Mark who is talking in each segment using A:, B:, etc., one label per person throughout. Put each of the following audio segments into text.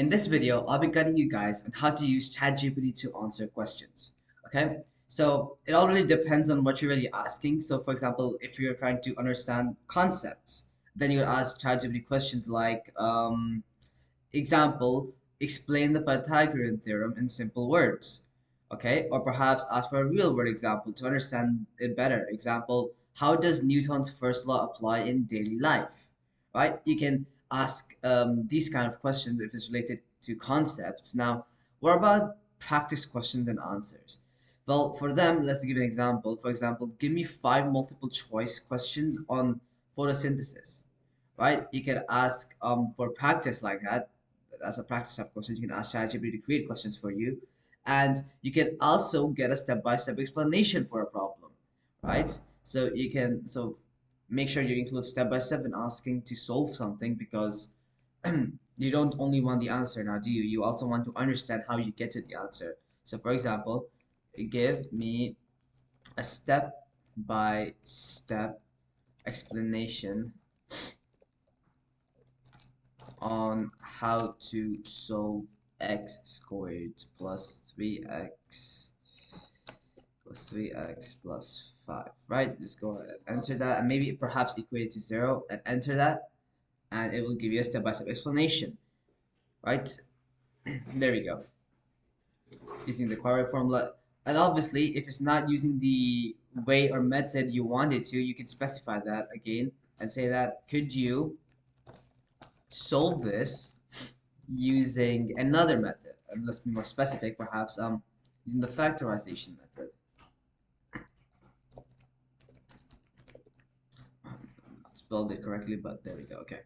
A: In this video, I'll be guiding you guys on how to use ChatGPT to answer questions. Okay, so it all really depends on what you're really asking. So, for example, if you're trying to understand concepts, then you ask ChatGPT questions like, example, explain the Pythagorean theorem in simple words. Okay, or perhaps ask for a real world example to understand it better. Example, how does Newton's first law apply in daily life? Right? You can ask these kind of questions if it's related to concepts. Now, what about practice questions and answers? Well, for them, let's give an example. For example, give me five multiple choice questions on photosynthesis, right? You can ask for practice like that. As a practice type question, you can ask ChatGPT to create questions for you, and you can also get a step-by-step explanation for a problem, right? So make sure you include step-by-step in asking to solve something because you don't only want the answer now, do you? You also want to understand how you get to the answer. So, for example, give me a step-by-step explanation on how to solve x squared plus 3x plus 3x plus 5, right? Just go ahead and enter that and maybe perhaps equate it to 0 and enter that and it will give you a step-by-step explanation, right? There we go. Using the query formula. And obviously, if it's not using the way or method you want it to, you can specify that again and say that, could you solve this using another method? And let's be more specific, perhaps using the factorization method. Not spelled it correctly, but there we go. Okay,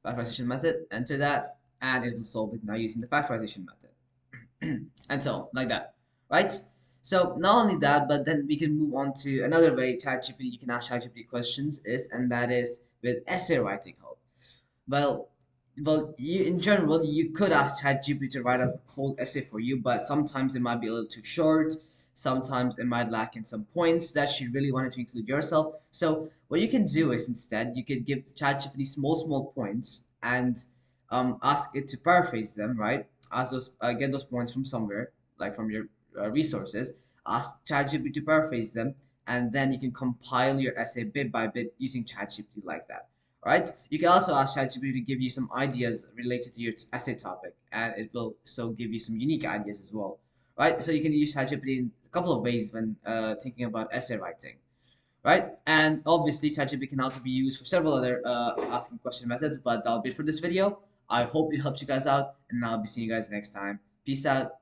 A: factorization method. Enter that, and it will solve it now using the factorization method, and so like that, right? So not only that, but then we can move on to another way ChatGPT you can ask ChatGPT questions is, and that is with essay writing help. Well, in general, you could ask ChatGPT to write a whole essay for you, but sometimes it might be a little too short. Sometimes it might lack in some points that you really wanted to include yourself. So what you can do is instead you could give ChatGPT small points and ask it to paraphrase them, right? Ask those get those points from somewhere, like from your resources. Ask ChatGPT to paraphrase them, and then you can compile your essay bit by bit using ChatGPT like that. Right? You can also ask ChatGPT to give you some ideas related to your essay topic, and it will so give you some unique ideas as well. Right? So you can use ChatGPT in a couple of ways when thinking about essay writing. Right? And obviously, ChatGPT can also be used for several other asking question methods, but that'll be it for this video. I hope it helped you guys out, and I'll be seeing you guys next time. Peace out.